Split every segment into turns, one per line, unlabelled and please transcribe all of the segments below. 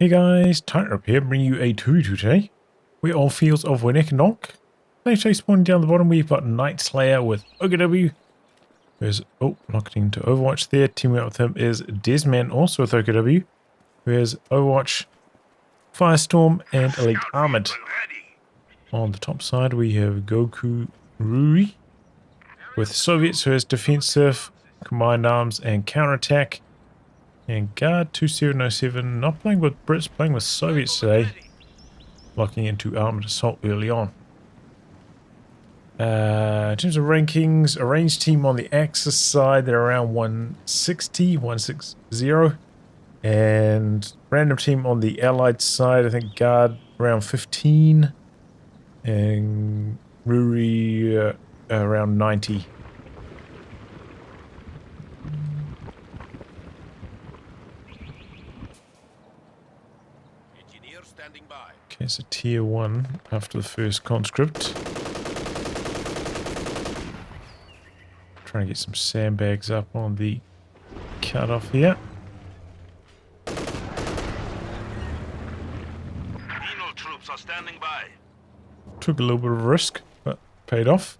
Hey guys, Tightrope here, bringing you a tutorial today. We're all fields of Winnekendonk. Later spawning down the bottom, we've got NightSlayer with OKW. There's, locked into Overwatch there. Teaming up with him is Dezman, also with OKW. There's Overwatch, Firestorm, and Elite Armored. On the top side, we have Goku Ruri with Soviets, who has defensive, combined arms, and counterattack. And Guard2707, not playing with Brits, playing with Soviets today. Locking into armored assault early on. In terms of rankings, a ranged team on the Axis side, they're around 160. And random team on the Allied side, I think Guard around 15. And Ruri around 90. Okay, so tier 1 after the first conscript. Trying to get some sandbags up on the cutoff here.
Penal troops are standing by.
Took a little bit of a risk, but paid off.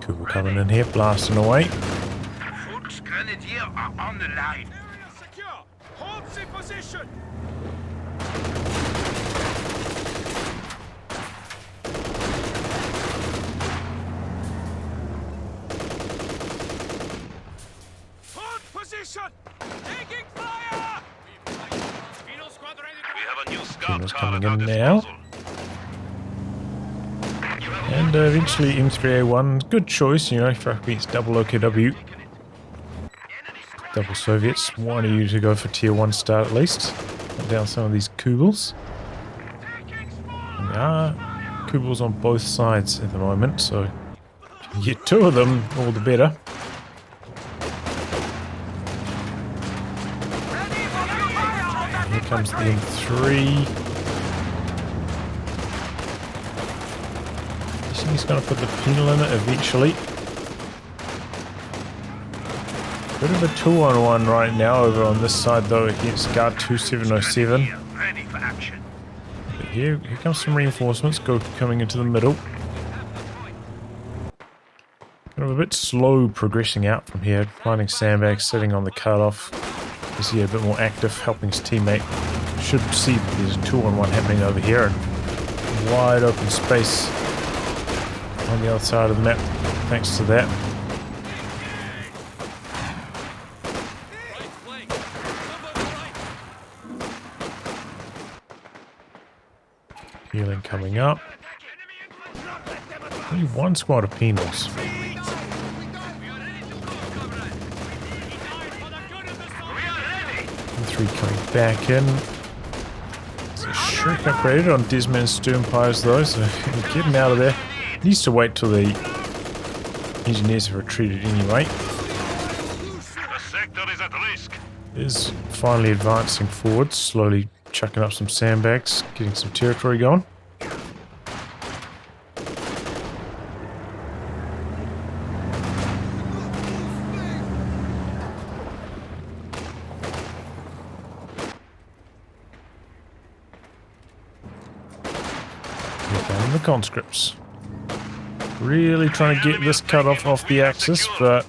Cooper coming in here, blasting away.
Foot grenadier are on the line.
Area secure. Hold the position. Hold position. Taking fire. Penal squad ready.
We have a new scout
Penal's
tower
coming
at our
in now.
disposal.
And eventually M3A1, good choice, you know, for against double OKW. Double Soviets, wanted you to go for tier 1 start at least. Put down some of these Kubels. And there are Kubels on both sides at the moment, so if you get 2 of them, all the better. And here comes the M3. He's going to put the penal in it eventually. Bit of a 2-on-1 right now over on this side though against Guard2707.
Ready for action.
But here comes some reinforcements coming into the middle. Kind of a bit slow progressing out from here. Finding sandbags, sitting on the cutoff. Is he a bit more active, helping his teammate. Should see that there's a 2-on-1 happening over here and wide open space on the other side of the map, thanks to that. Healing coming up. Only 1 squad of penals. 3 coming back in. There's a shrink upgraded on Dezman's stern pipes though, so get him out of there. Needs to wait till the engineers have retreated anyway.
The sector is at risk.
Is finally advancing forward, slowly chucking up some sandbags, getting some territory going. Here come the conscripts. Really trying to get this cutoff off the axis, but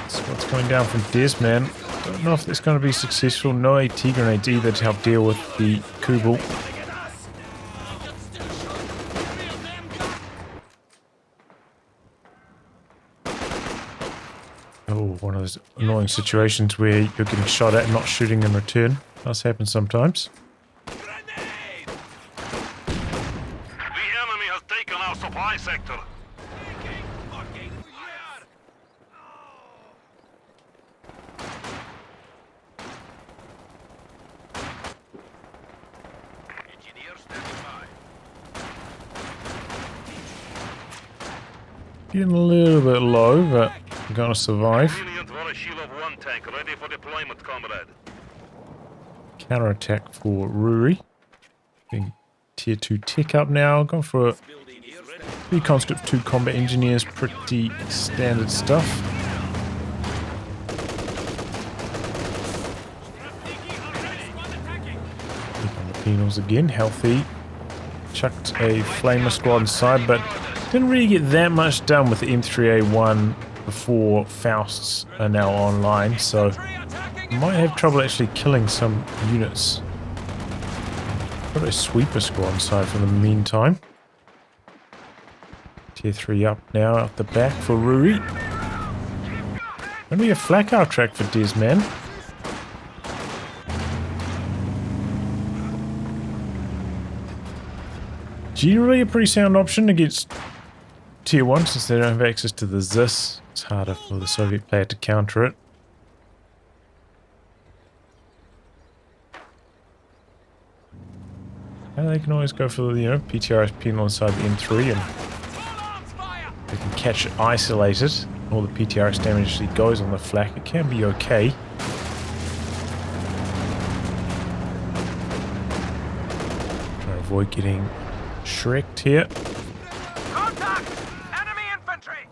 that's what's coming down from Dezman. Don't know if that's going to be successful. No AT grenades either to help deal with the Kubel. Oh, one of those annoying situations where you're getting shot at and not shooting in return. Does happen sometimes.
Our supply sector. Engineers standing by.
Getting a little bit low, but I'm gonna survive.
Brilliant for a shield of 1 tank, ready for deployment, comrade.
Counterattack for Ruri. Being tier 2 tech up now. Going for 3 conscripts, 2 combat engineers. Pretty standard stuff. Keep on the penals again. Healthy. Chucked a flamer squad inside, but didn't really get that much done with the M3A1 before Fausts are now online, so might have trouble actually killing some units. Got a sweeper squad inside for the meantime. Tier 3 up now, out the back for Rui. Gonna be a flak out track for Dezman. Generally a pretty sound option against tier 1 since they don't have access to the ZIS. It's harder for the Soviet player to counter it. And they can always go for the, PTRS penal inside the M3 and they can catch it isolated. All the PTRS damage actually goes on the flak. It can be okay. Try to avoid getting shreked here.
Contact! Enemy infantry!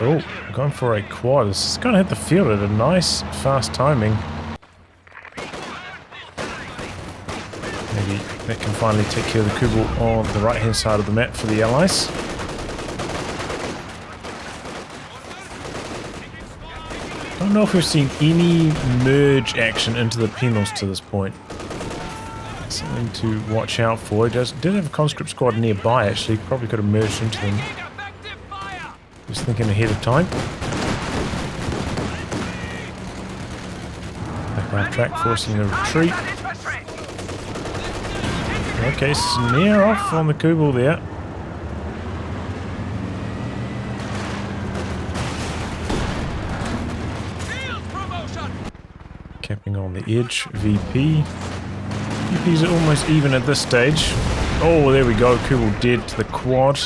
Oh, going for a quad. This is going to hit the field at a nice, fast timing. Maybe that can finally take care of the Kubel on the right-hand side of the map for the Allies. I don't know if we've seen any merge action into the penals to this point. Something to watch out for. It did have a conscript squad nearby, actually. Probably could have merged into them. Just thinking ahead of time. Back on track, forcing a retreat. Okay, snare off on the Kubel there. Capping on the edge, VP. VPs are almost even at this stage. Oh, there we go. Kubel dead to the quad.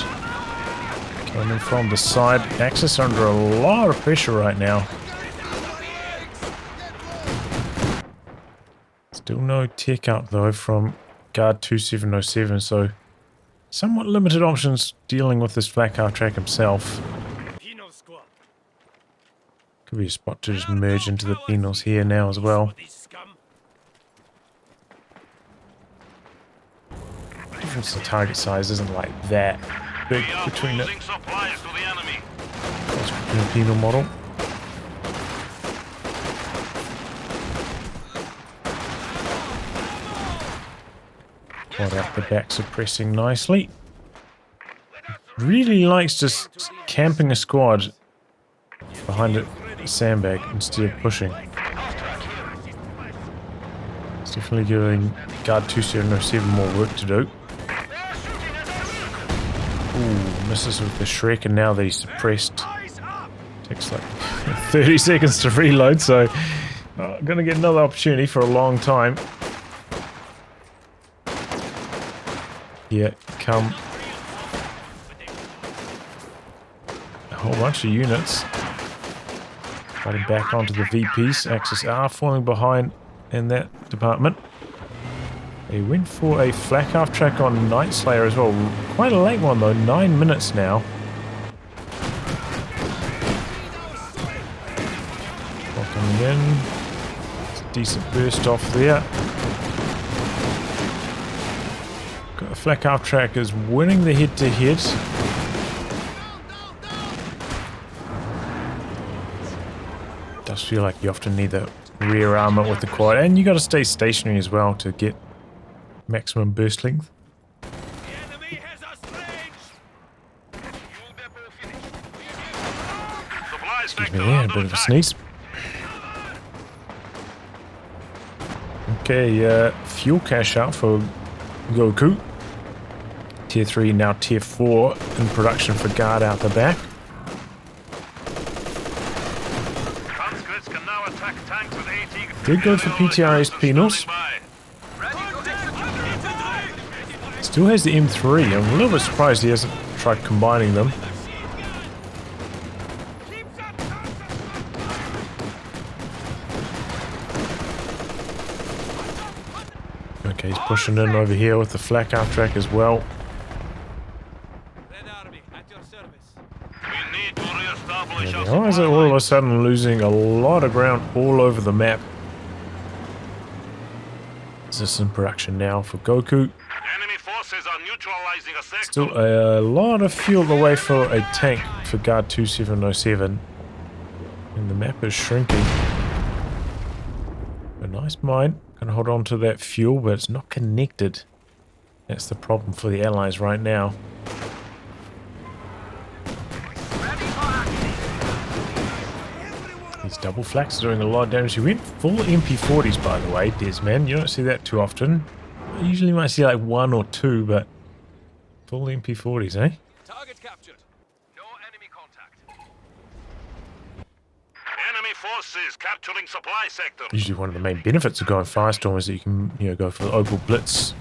Coming from the side. Axis under a lot of pressure right now. Still no tech up though from Guard2707, so somewhat limited options dealing with this flak car track himself. Could be a spot to just merge into the penals here now as well. Difference in target size isn't like that big between it. That's a penal model. Quad out the back, suppressing nicely. Really likes just camping a squad behind a sandbag instead of pushing. It's definitely giving Guard2707 more work to do. Ooh, misses with the Shrek, and now that he's suppressed, takes like 30 seconds to reload, so gonna get another opportunity for a long time. Yeah, come. A whole bunch of units. Fighting back onto the VPs. Axis are falling behind in that department. They went for a flak half track on NightSlayer as well. Quite a late one though, 9 minutes now. Coming in. It's a decent burst off there. Got the flak half track is winning the head-to-head. Does feel like you often need the rear armor with the quad, and you got to stay stationary as well to get maximum burst length. Excuse me there, a bit of a sneeze. Okay, fuel cache out for Goku. Tier 3, now Tier 4 in production for Guard out the back. Did go for PTRS penals. Still has the M3. I'm a little bit surprised he hasn't tried combining them. Okay, he's pushing in over here with the flak half track as well.
Red Army at your service.
We need to reestablish
Yeah,
our
the Allies are all of a sudden losing a lot of ground all over the map. Is this in production now for Goku?
enemy forces are neutralizing a sector.
Still a lot of fuel away for a tank for Guard2707. And the map is shrinking. A nice mine. Gonna hold on to that fuel, but it's not connected. That's the problem for the Allies right now. These double flaks are doing a lot of damage. He went full MP40s, by the way, Dezman. You don't see that too often. You usually might see like one or two, but full MP40s, eh?
Target captured. No enemy contact.
Enemy forces capturing supply sector.
Usually one of the main benefits of going Firestorm is that you can, go for the Opal Blitz.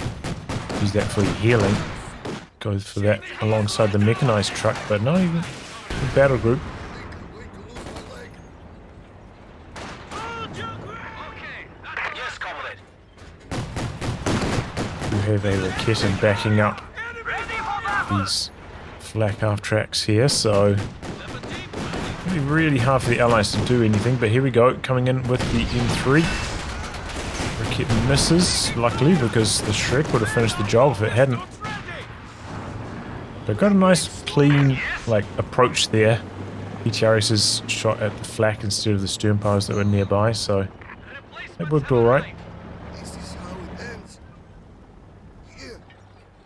Use that for your healing. Go for that alongside the mechanized truck, but no, even the battle group.
Yes, comrade.
You have a Winnekendonk backing up these flak half tracks here, so it'll be really hard for the Allies to do anything, but here we go, coming in with the M3. Winnekendonk misses, luckily, because the Shrek would have finished the job if it hadn't. They've got a nice, clean, approach there. PTRS is shot at the flak instead of the stern piles that were nearby, so that worked alright.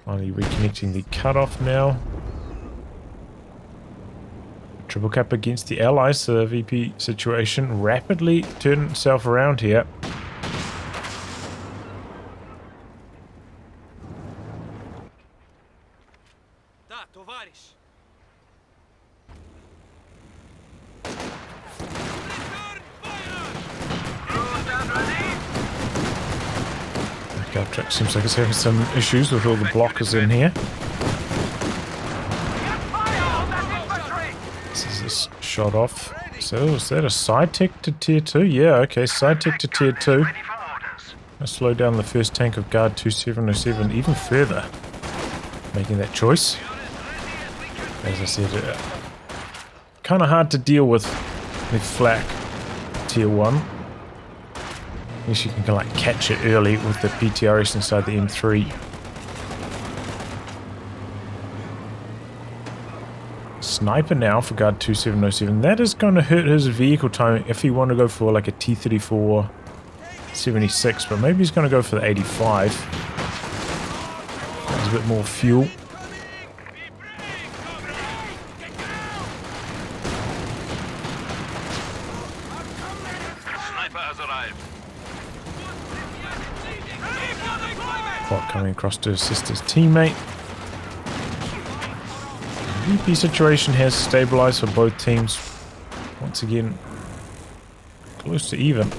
Finally reconnecting the cutoff now. Triple cap against the Allies, so the VP situation rapidly turning itself around here.
Da, tovarish.
The Guard track seems like it's having some issues with all the blockers in here. This is this shot off. So is that a side tick to tier 2? Yeah, okay, side tick to tier 2. Gonna slow down the first tank of Guard2707 even further. Making that choice. As I said, kind of hard to deal with the flak tier 1. At least you can catch it early with the PTRS inside the M3. Sniper now for Guard2707. That is going to hurt his vehicle timing if he want to go for a T-34 76, but maybe he's going to go for the 85. There's a bit more fuel.
Sniper has arrived.
Bot coming across to assist his teammate. The VP situation has stabilized for both teams. Once again, close to even.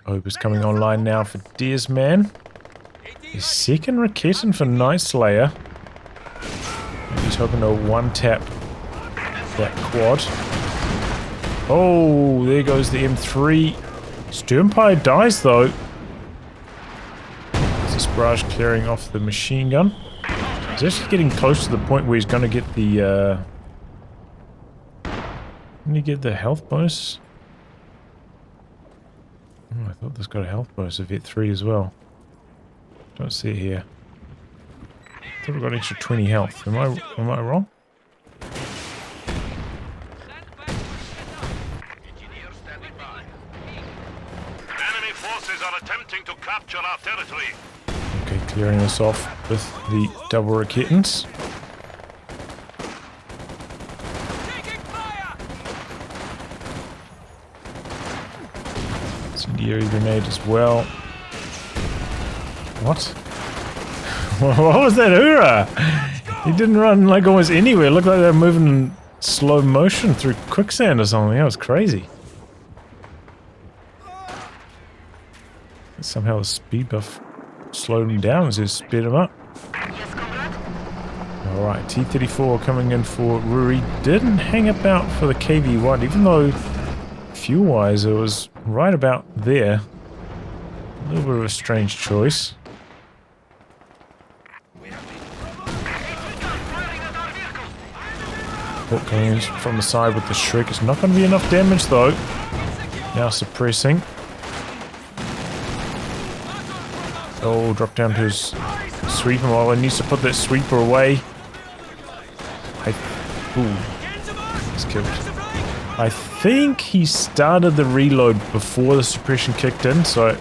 Hope is coming online now for Dezman. His second Winnekendonk for NightSlayer. He's hoping to one-tap that quad. Oh, there goes the M3. Sternpire dies though. There's this barrage clearing off the machine gun. He's actually getting close to the point where he's going to get the... Didn't he get the health bonus? Oh, I thought this got a health bonus of Vet 3 as well. Don't see it here. I thought we got an extra 20 health. Am I wrong?
Enemy forces are attempting to capture our territory.
Okay, clearing this off with the double Winnekendonks. Incendiary grenade as well. What? What was that hoorah? He didn't run almost anywhere. It looked like they were moving in slow motion through quicksand or something. That was crazy. Somehow the speed buff slowed him down as it sped him up. Alright, T-34 coming in for Ruri. Didn't hang about for the KV-1, even though fuel-wise it was right about there. A little bit of a strange choice. Hook coming in from the side with the Shriek. It's not going to be enough damage though. Now suppressing. Oh, drop down to his sweeper. Oh, he needs to put that sweeper away. Ooh, he's killed. I think he started the reload before the suppression kicked in, so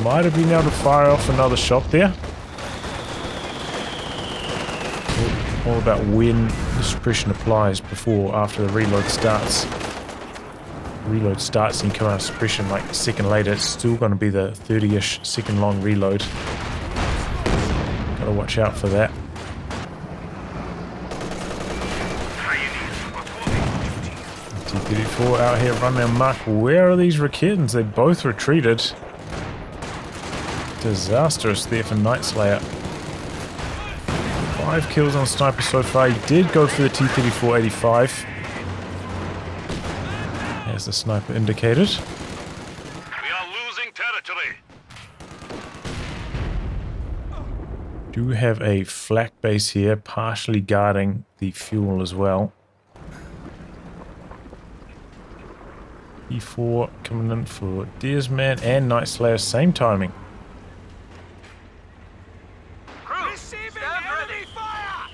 might have been able to fire off another shot there. All about when the suppression applies, before, after the reload starts. Reload starts and you come out of suppression like a second later, it's still going to be the 30-ish second long reload. Gotta watch out for that. T-34 out here running amok. Where are these Rakitans? They both retreated. Disastrous there for NightSlayer. 5 kills on Sniper so far. He did go for the T-34-85. As the sniper indicated.
We are losing territory.
Do have a flak base here, partially guarding the fuel as well. E4 coming in for Dezman and NightSlayer, same timing.
Receiving enemy fire!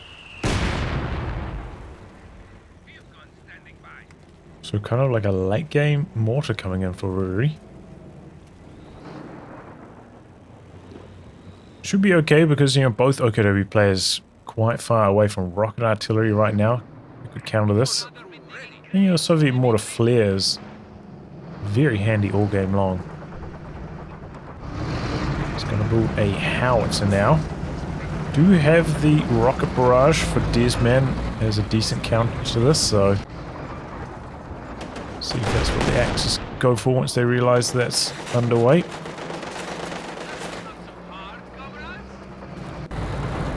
So kind of like a late game mortar coming in for Ruri. Should be okay because, you know, both OKW players quite far away from rocket artillery right now. We could counter this. And, you know, Soviet mortar flares. Very handy all game long. It's going to build a howitzer now. Do have the rocket barrage for Dezman as a decent counter to this, so see if that's what the Axis go for once they realize that's underway.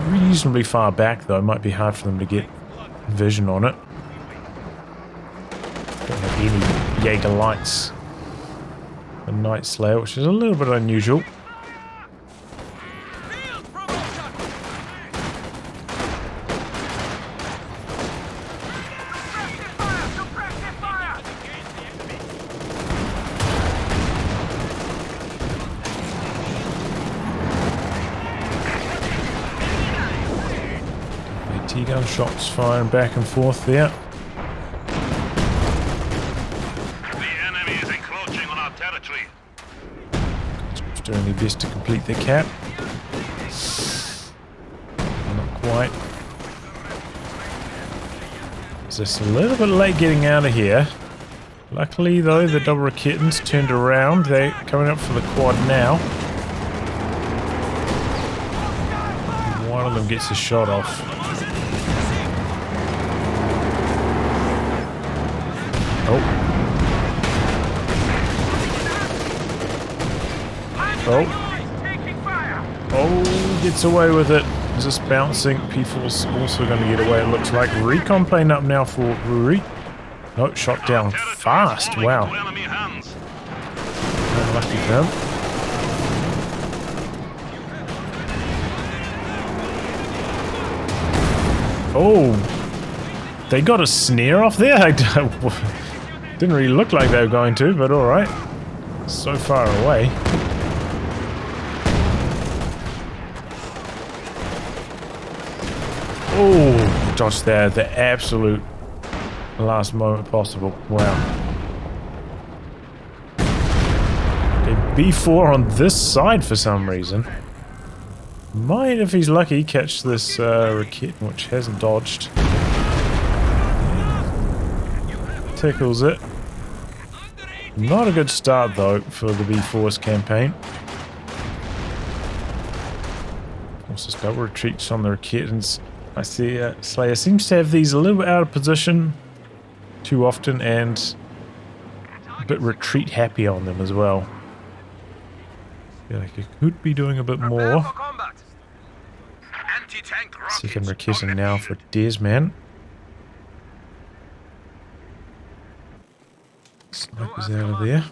Reasonably far back though, might be hard for them to get vision on it. Don't have any Jaeger lights. The NightSlayer, which is a little bit unusual. T-gun shots firing back and forth there.
The enemy is encroaching on our territory.
Just doing their best to complete their cap. Not quite. It's just a little bit late getting out of here. Luckily though, the double Rakitans turned around. They're coming up for the quad now. One of them gets a shot off. Oh. Oh. Oh, gets away with it. Just bouncing. P4's also going to get away, it looks like. Recon plane up now for Ruri. No, shot down fast. Wow. Unlucky for him. Oh. They got a snare off there? Didn't really look like they were going to, but alright. So far away. Oh, dodged there at the absolute last moment possible. Wow. Okay, B4 on this side for some reason. Might, if he's lucky, catch this Rakit, which hasn't dodged. Tickles it. Not a good start though for the B4's campaign. What's this double retreats on the Rakitans? I see Slayer seems to have these a little bit out of position too often and a bit retreat happy on them as well. Feel like it could be doing a bit more. Second Rakitan now for Dezman. Sniper's out of there.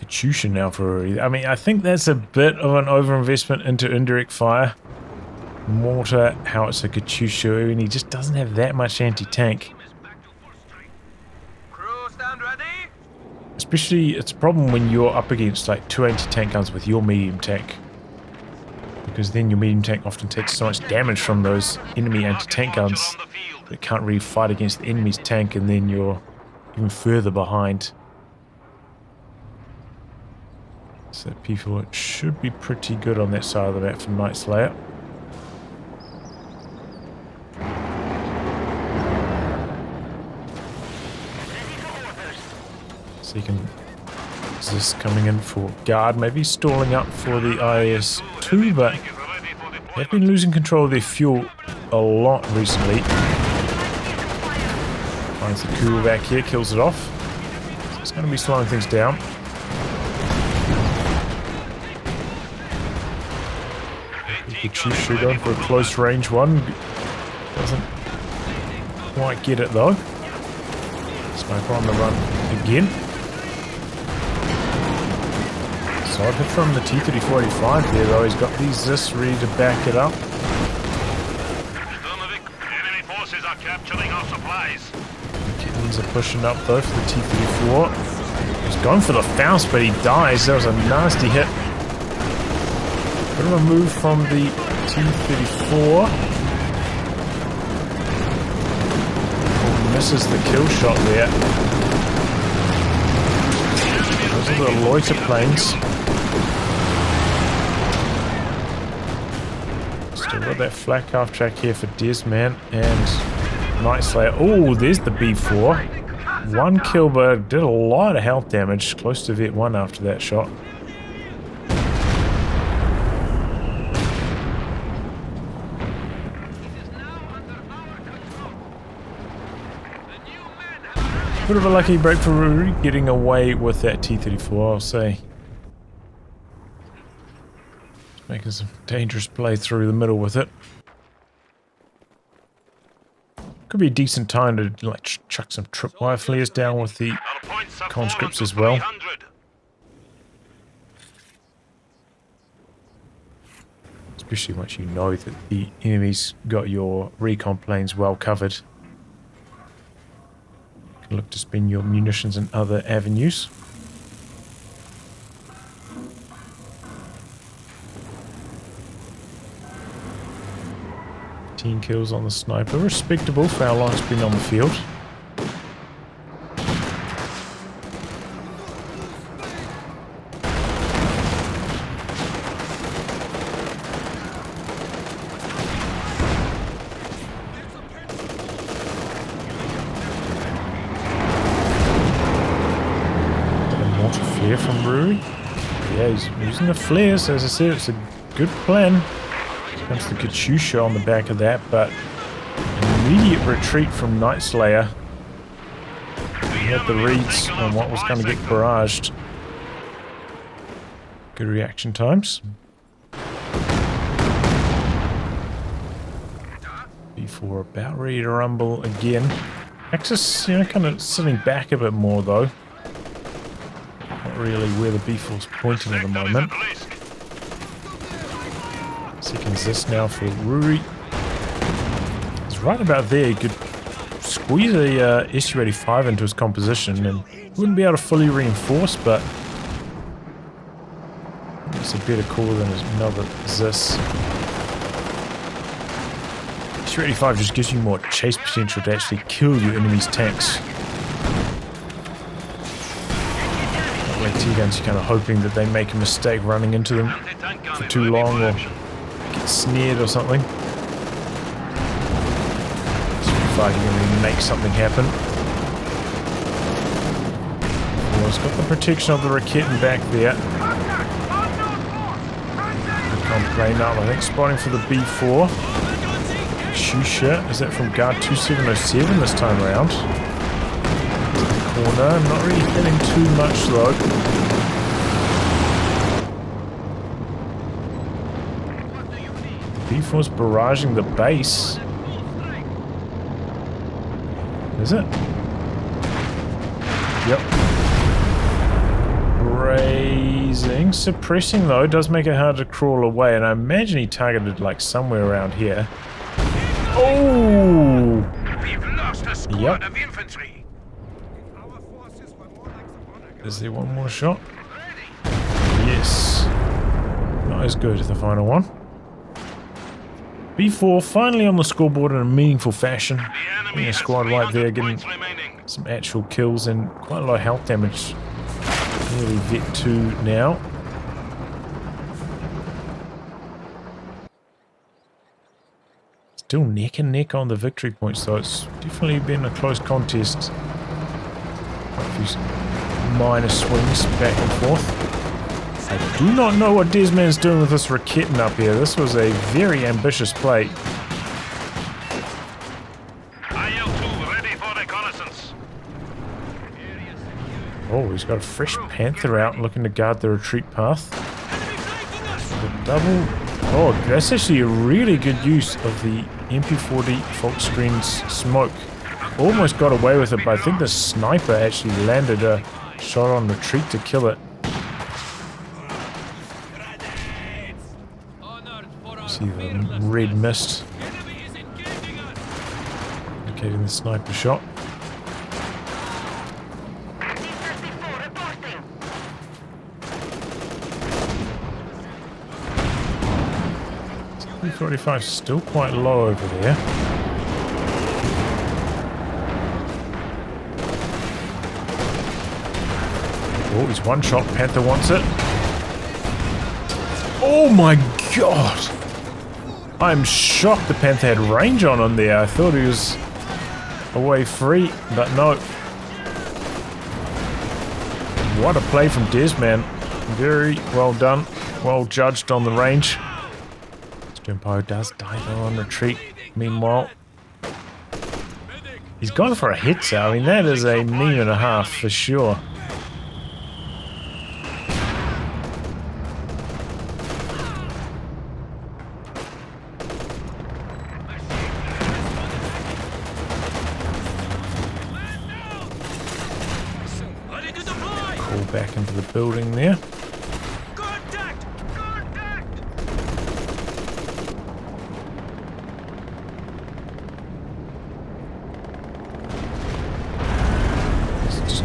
Katyusha now for... I mean, I think that's a bit of an overinvestment into indirect fire. Mortar, howitzer, Katyusha, and he just doesn't have that much anti-tank.
Crew, stand ready.
Especially, it's a problem when you're up against like 2 anti-tank guns with your medium tank. Because then your medium tank often takes so much damage from those enemy anti-tank guns that it can't really fight against the enemy's tank, and then you're even further behind. So people, it should be pretty good on that side of the map for NightSlayer. So you can... Is this coming in for guard? Maybe stalling up for the IS-2, but they've been losing control of their fuel a lot recently. Finds the cool back here, kills it off. So it's going to be slowing things down. Katyusha going for a close range one. Doesn't quite get it though. Sniper on the run again. Solid hit from the T-3485 there though. He's got these Zis ready to back it up.
Enemy forces are capturing our supplies.
Kittens are pushing up though for the T-34. He's going for the Faust, but he dies. That was a nasty hit. Bit of a move from the T-34. Misses the kill shot there. Those are the loiter planes. Still got that flak half track here for Dezman and NightSlayer. Oh, there's the B4. One kill, but did a lot of health damage. Close to Vet 1 after that shot. Bit of a lucky break for Ruri, getting away with that T-34, I'll say. Making some dangerous play through the middle with it. Could be a decent time to like chuck some tripwire flares down with the conscripts as well. Especially once you know that the enemy's got your recon planes well covered. Look to spend your munitions in other avenues. Team kills on the sniper. Respectable for how long it's been on the field. From Ruri. Yeah, he's using the flares. As I said, it's a good plan. Comes the Katyusha on the back of that, but an immediate retreat from NightSlayer. He had the reads on what was going to get barraged. Good reaction times. B4 about ready to rumble again. Axis, you know, kind of sitting back a bit more though. Really where the B4's pointing at the moment. Seconds this now for Ruri. He's right about there. He could squeeze a SU-85 into his composition and wouldn't be able to fully reinforce, but it's a better call than another Zis. SU-85 just gives you more chase potential to actually kill your enemy's tanks. T-guns, you're kind of hoping that they make a mistake running into them for too long or get snared or something. So if I can really make something happen. Well, it's got the protection of the Winnekendonk back there. Can't play now, I think. Spotting for the B4. Shusha, is that from Guard2707 this time around? Corner, not really hitting too much though. B4's barraging the base. Is it? Yep. Grazing. Suppressing, though, does make it hard to crawl away, and I imagine he targeted, like, somewhere around here. Oh!
We've lost a squad of infantry.
Is there one more shot? Yes. Not as good as the final one. B4 finally on the scoreboard in a meaningful fashion. Getting a squad right there, getting some actual kills and quite a lot of health damage. Nearly Vet 2 now. Still neck and neck on the victory points, though. It's definitely been a close contest. Quite a few minor swings back and forth. I do not know what Dezman's doing with this Winnekendonk up here. This was a very ambitious play.
IL-2 ready for reconnaissance.
Oh, he's got a fresh Panther out looking to guard the retreat path. The double. Oh, that's actually a really good use of the MP40 Volksgreen's smoke. Almost got away with it, but I think the sniper actually landed a shot on retreat to kill it. See the red mist indicating the sniper shot. P45 still quite low over there. Oh, he's one shot. Panther wants it. Oh my god! I'm shocked the Panther had range on him there. I thought he was away free, but no. What a play from Dezman. Very well done. Well judged on the range. Empire does die though on retreat. Meanwhile, he's gone for a hit, so I mean that is a meme and a half for sure. Call back into the building there.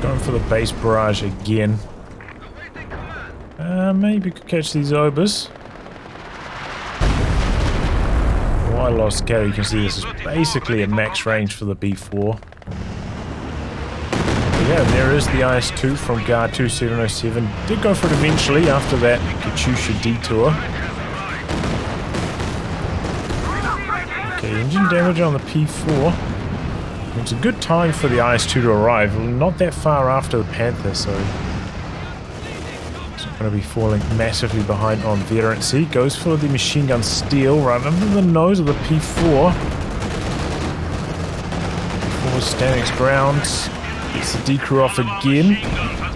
Going for the base barrage again. Maybe could catch these obers. Oh, I lost carry. You can see this is basically a max range for the B4. But yeah, there is the IS-2 from Guard2707. Did go for it eventually after that COH2 detour. Okay, engine damage on the P4. It's a good time for the IS-2 to arrive, not that far after the Panther, so it's not going to be falling massively behind on veterancy. Goes for the machine gun steel right under the nose of the P4. P4 standing its ground, gets the decrew off again.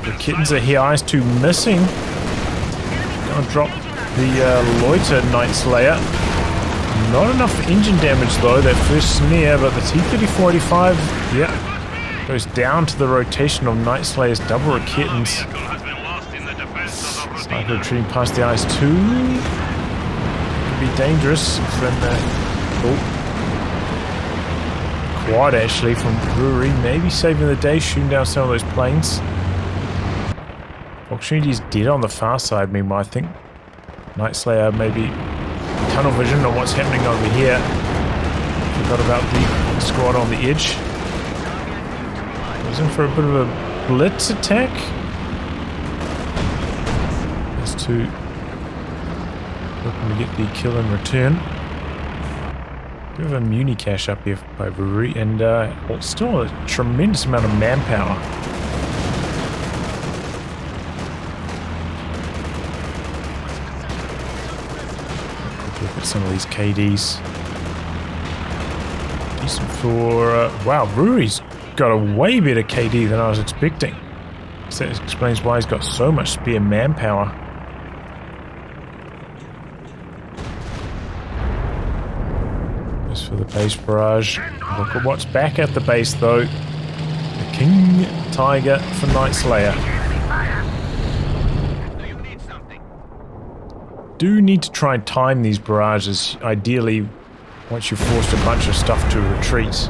The kittens are here, IS-2 missing. Gonna drop the loiter NightSlayer. Not enough engine damage though, that first snare, but the T-3485, yeah, goes down to the rotation of NightSlayer's double Winnekendonks. Sniper retreating past the IS-2. Could be dangerous. Quad actually from Brewery, maybe saving the day, shooting down some of those planes. Opportunity's dead on the far side, meanwhile I think NightSlayer maybe tunnel vision on what's happening over here. Forgot about the squad on the edge. Goes in for a bit of a blitz attack. Has to looking to get the kill in return. Bit of a muni cache up here by Brewery, and well, still a tremendous amount of manpower. Look at some of these KDs. Decent for... wow, Brewery's got a way better KD than I was expecting. So that explains why he's got so much spare manpower. Just for the base barrage. Look at what's back at the base though. The King Tiger for NightSlayer. do need to try and time these barrages, ideally, once you've forced a bunch of stuff to retreat.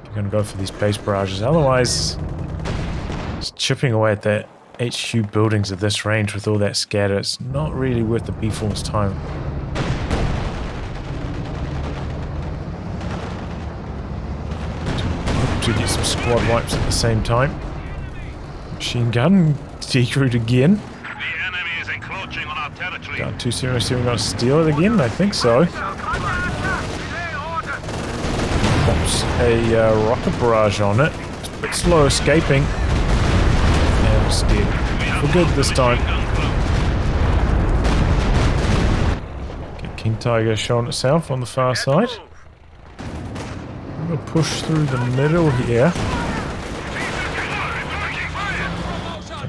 You're going to go for these base barrages, otherwise, just chipping away at the HQ buildings at this range with all that scatter, it's not really worth the B4's time. To get some squad wipes at the same time. Machine gun, decrued again.
The enemy is encroaching on our territory.
Guard2707 gonna steal it again? I think so. Pops a rocket barrage on it. It's a bit slow escaping. And it's dead. For good this time. Get King Tiger showing itself on the far side. I'm gonna push through the middle here.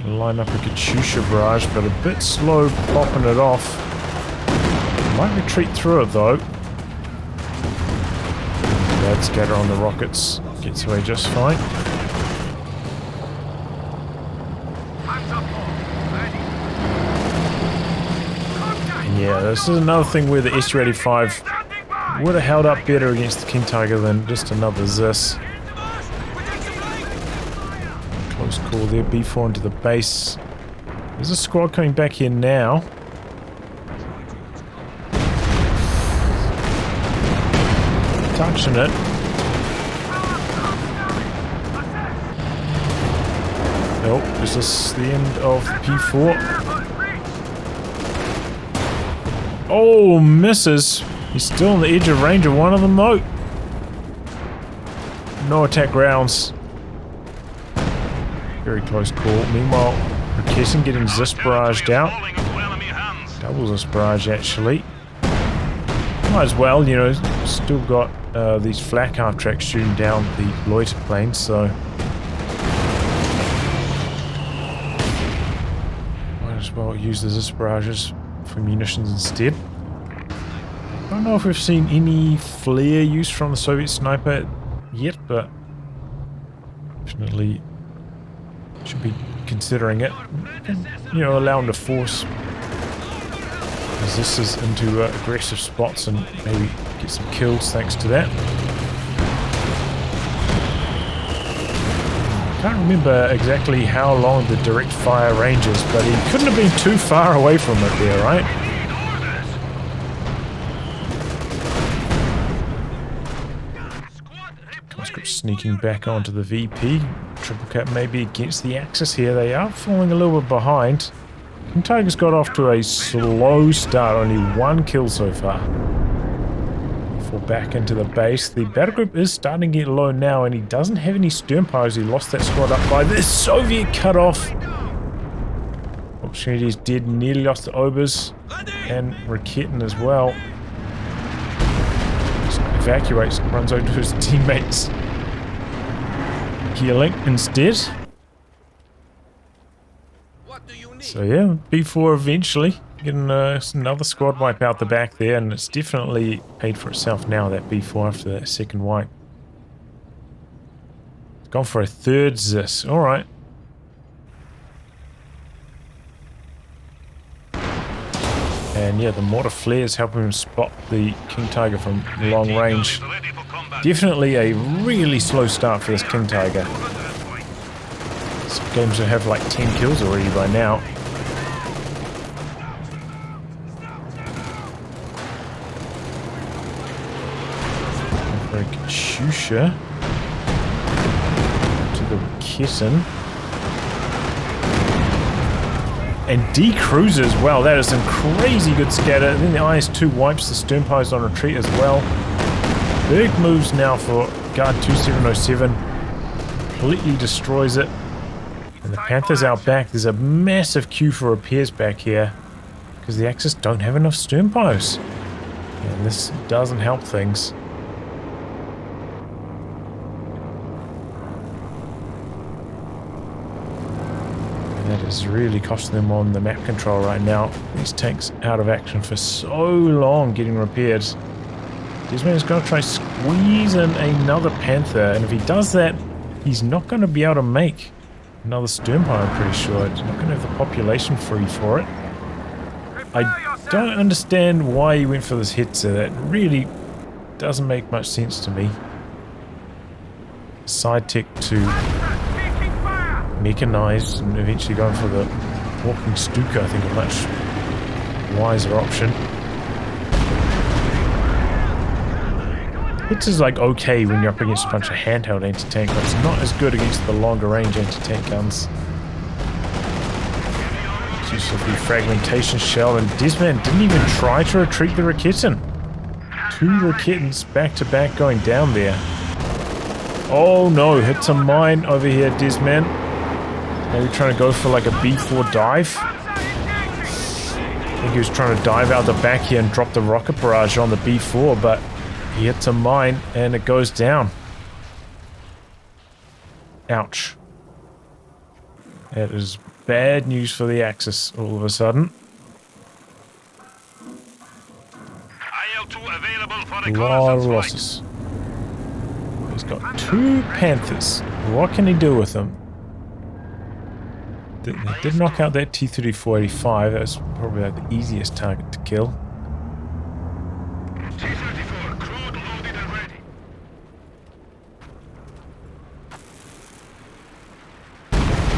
Line up a Katyusha barrage, but a bit slow popping it off. Might retreat through it though. Bad scatter on the rockets. Gets away just fine. And yeah, this is another thing where the SU-85 would have held up better against the King Tiger than just another Zis. Close call there, B4 into the base. There's a squad coming back here now. Touching it. Nope, is this the end of the P4? Oh, misses. He's still on the edge of range of one of them though. No attack rounds. Very close call. Meanwhile, Rakessin getting Zis barraged out. Doubles this barrage actually. Might as well, you know, still got these flak half tracks shooting down the loiter planes, so might as well use the Zis barrages for munitions instead. I don't know if we've seen any flare use from the Soviet sniper yet, but definitely should be considering it. And, you know, allow them to force resistors into aggressive spots and maybe get some kills thanks to that. I can't remember exactly how long the direct fire range is, but he couldn't have been too far away from it there, right? Sneaking back onto the VP. Triple cap maybe against the axis here. They are falling a little bit behind. King Tiger's got off to a slow start. Only one kill so far. Fall back into the base. The battle group is starting to get low now, and he doesn't have any stern powers. He lost that squad up by the Soviet cutoff. Opportunity is dead. Nearly lost the Obers and Rakettin as well. Just evacuates, runs over to his teammates. Healing instead. So yeah, B4 eventually getting another squad wipe out the back there, and it's definitely paid for itself now, that B4 after that second wipe. It's gone for a third Zis. Alright. And yeah, the mortar flares helping him spot the King Tiger from long range. Definitely a really slow start for this King Tiger. Some games will have like 10 kills already by now. For a Katyusha to the Rakessin. And decruiser as well. That is some crazy good scatter. Then the IS-2 wipes the stern pies on retreat as well. Big moves now for Guard2707. Completely destroys it. And the Panthers out back. There's a massive queue for repairs back here because the Axis don't have enough stern pies. And this doesn't help things. That is really costing them on the map control right now. These tanks out of action for so long getting repaired. Dezman is going to try squeeze in another Panther, and if he does that, he's not going to be able to make another stern pile, I'm pretty sure. He's not going to have the population free for it. I don't understand why he went for this Hitzer. That really doesn't make much sense to me. Side tech to mechanize and eventually going for the walking Stuka, I think a much wiser option. Hitzer's like okay when you're up against a bunch of handheld anti-tank, but it's not as good against the longer range anti-tank guns. Use of the fragmentation shell, and Dezman didn't even try to retreat the Raketen. 2 Raketens back to back going down there. Oh no, hits a mine over here, Dezman. Maybe trying to go for like a B4 dive. I think he was trying to dive out the back here and drop the rocket barrage on the B4, but he hits a mine and it goes down. Ouch. That is bad news for the Axis all of a sudden.
IL-2 available for
A lot of
reconnaissance
losses. He's got 2 Panthers. What can he do with them? They did knock out that T-34-85. That was probably like the easiest target to kill.
T-34, crude loaded and ready.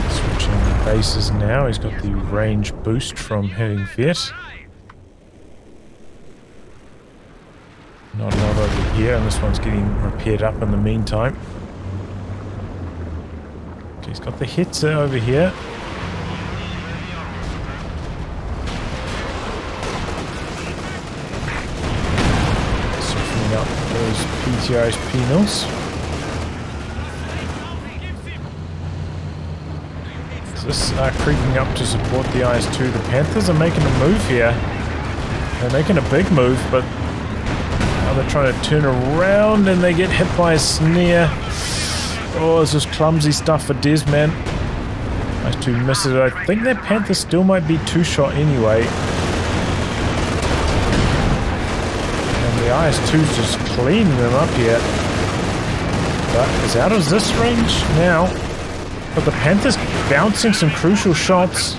Switching bases now. He's got the range boost from hitting Viet. Not a lot over here, and this one's getting repaired up in the meantime. Okay, he's got the Hitzer over here. Softening up those PTR's penals. Is this creeping up to support the IS-2? The Panthers are making a move here. They're making a big move, but now they're trying to turn around and they get hit by a snare. Oh, this is clumsy stuff for Dezman. IS-2 misses it. I think that Panther still might be 2-shot anyway. And the IS-2's just cleaning them up here. But it's out of this range now. But the Panther's bouncing some crucial shots.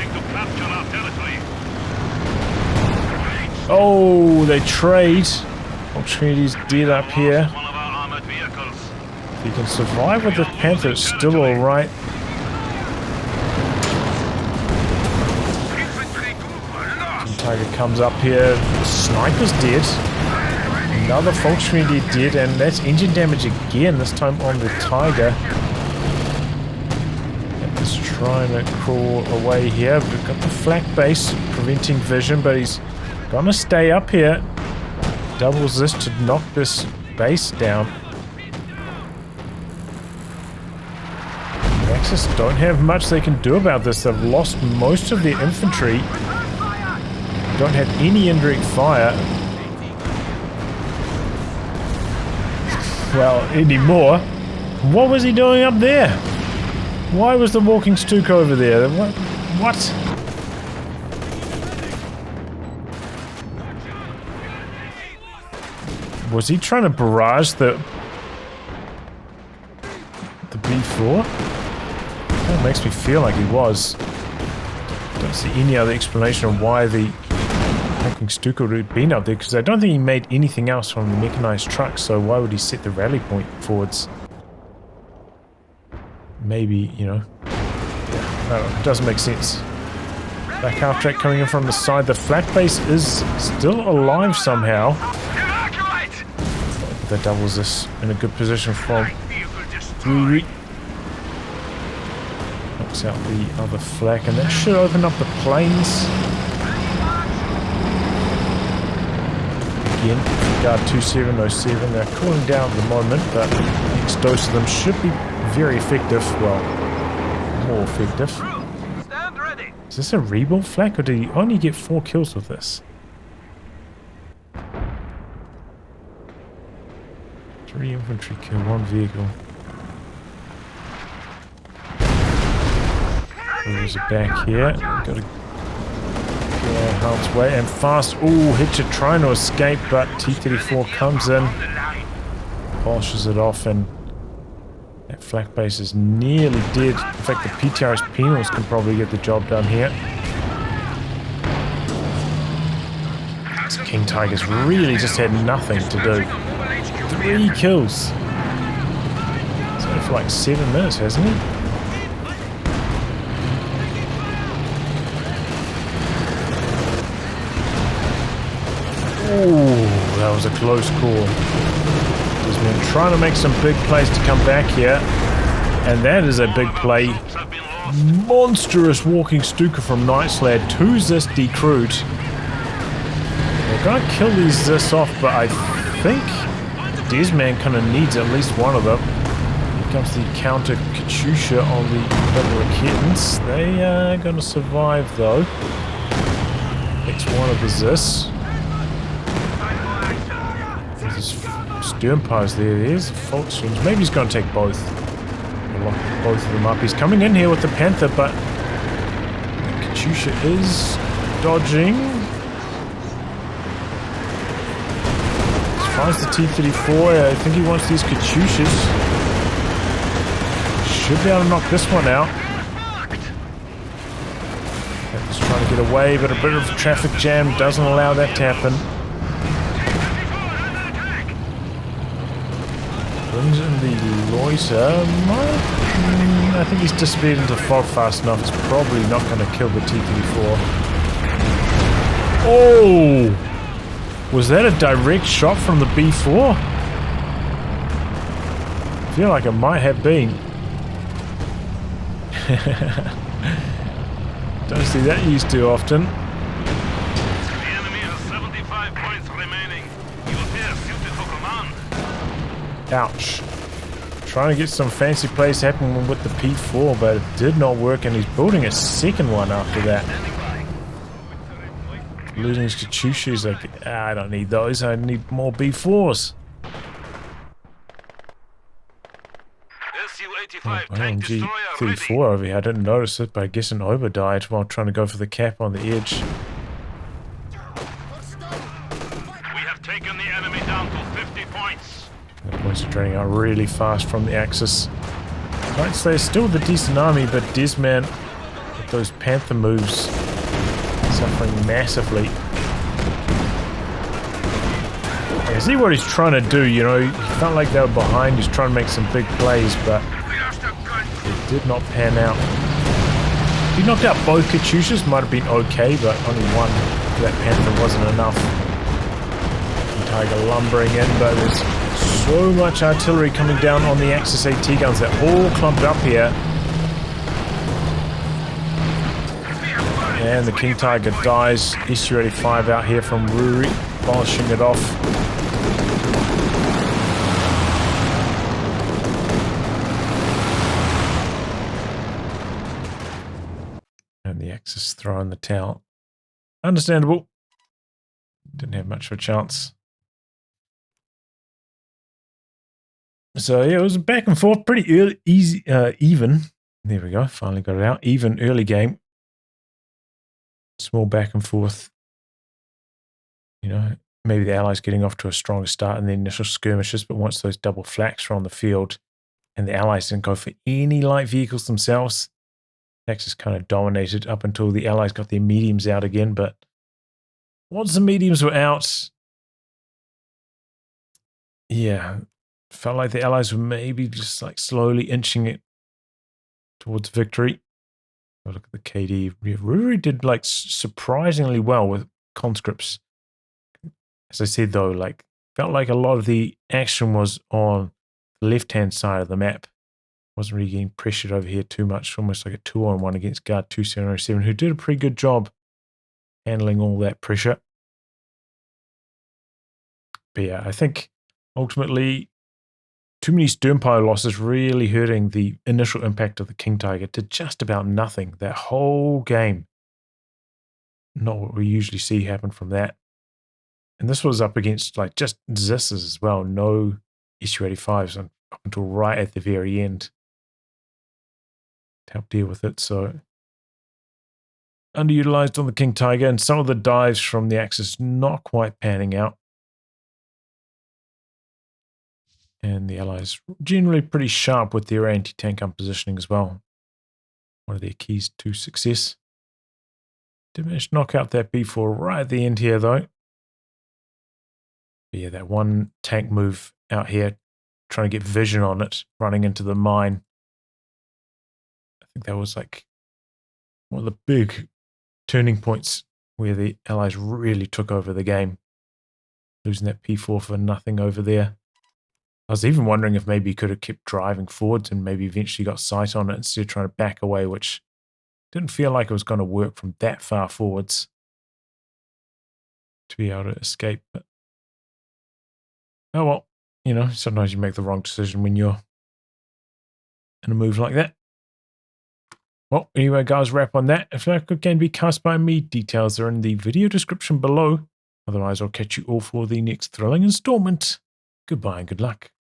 Oh, they trade. Opportunity's dead up here. If you can survive with the Panther, it's still alright. Tiger comes up here. The Sniper's dead. Another Volkswagen dead, and that's engine damage again, this time on the Tiger. Just trying to crawl away here. We've got the flak base preventing vision, but he's gonna stay up here. Doubles this to knock this base down. The Axis don't have much they can do about this. They've lost most of their infantry. Don't have any indirect fire. Well, anymore. What was he doing up there? Why was the walking Stuka over there? What? Was he trying to barrage the B4? That makes me feel like he was. Don't see any other explanation of why the walking Stuka would have been up there, because I don't think he made anything else from the mechanized truck, so why would he set the rally point forwards? Maybe, you know. Yeah, I don't know, it doesn't make sense. Back half track coming in from the side. The flak base is still alive somehow. That doubles this in a good position from Rui. Knocks out the other flak, and that should open up the planes. Again, Guard2707, they're cooling down at the moment, but the next dose of them should be very effective. Well, more effective.
Stand ready.
Is this a rebuild flak, or did he only get 4 kills with this? 3 infantry kill, 1 vehicle. There's a back here. Got to get harm's way and fast. Ooh, Hitcher trying to escape, but T-34 comes in, polishes it off, and that flak base is nearly dead. In fact, the PTR's penals can probably get the job done here. This King Tiger's really just had nothing to do. 3 kills. He's had it for like 7 minutes, hasn't he? Ooh, that was a close call. Dezman trying to make some big plays to come back here. And that is a big play. Monstrous walking Stuka from NightSlayer. 2 Zis decrewed. They're going to kill these Zis off, but I think Dezman kind of needs at least one of them. Here comes the counter Katyusha on the Winnekendonks. They are going to survive though. Takes one of the Zis. There's Sternpires there. There's the fault streams. Maybe he's going to take both. Lock both of them up. He's coming in here with the Panther, but Katyusha is dodging. Finds the T-34. I think he wants these Katyushas. Should be able to knock this one out. He's trying to get away, but a bit of a traffic jam doesn't allow that to happen. Brings in the Loiser. I think he's disappeared into fog fast enough. It's probably not going to kill the T-34. Oh! Was that a direct shot from the B4? I feel like it might have been. Don't see that used too often.
The enemy has 75 points remaining. You appear suited for command.
Ouch. Trying to get some fancy plays happening with the P4, but it did not work, and he's building a second one after that. Losing his Katyusha, he's like, I don't need those, I need more B4s.
Su-85
Oh,
tank destroyer ready.
G34 over here, I didn't notice it, but I guess an Ober died while trying to go for the cap on the edge.
We have taken the enemy down to 50 points.
The points are draining out really fast from the Axis. NightSlayer still the decent army, but Dezman with those Panther moves suffering massively. I see what he's trying to do, you know, he felt like they were behind, he's trying to make some big plays, but it did not pan out. If he knocked out both Katyushas, might have been okay, but only one for that Panther wasn't enough. Tiger lumbering in, but there's so much artillery coming down on the Axis AT guns. They're all clumped up here. And the King Tiger dies. Su-85 out here from Ruri, polishing it off. And the Axis throwing the towel. Understandable. Didn't have much of a chance. So yeah, it was back and forth, pretty early, easy, even. There we go, finally got it out. Even early game. Small back and forth. You know, maybe the Allies getting off to a stronger start in the initial skirmishes, but once those double flaks were on the field and the Allies didn't go for any light vehicles themselves, Axis kind of dominated up until the Allies got their mediums out again, but once the mediums were out, yeah, felt like the Allies were maybe just like slowly inching it towards victory. Oh, look at the KD. Ruri did like surprisingly well with conscripts. As I said though, like felt like a lot of the action was on the left-hand side of the map. Wasn't really getting pressured over here too much. Almost like a 2-on-1 against Guard2707, who did a pretty good job handling all that pressure. But yeah, I think ultimately too many Sternpire losses really hurting the initial impact of the King Tiger to just about nothing. That whole game. Not what we usually see happen from that. And this was up against like just Zis's as well. No Su-85s up until right at the very end to help deal with it. So underutilized on the King Tiger, and some of the dives from the Axis not quite panning out. And the Allies generally pretty sharp with their anti-tank positioning as well. One of their keys to success. Did manage to knock out that B4 right at the end here though. But yeah, that one tank move out here, trying to get vision on it, running into the mine. I think that was like one of the big turning points where the Allies really took over the game. Losing that P4 for nothing over there. I was even wondering if maybe he could have kept driving forwards and maybe eventually got sight on it instead of trying to back away, which didn't feel like it was going to work from that far forwards to be able to escape. But oh well, you know, sometimes you make the wrong decision when you're in a move like that. Well, anyway, guys, wrap on that. If that can be cast by me, details are in the video description below. Otherwise, I'll catch you all for the next thrilling installment. Goodbye and good luck.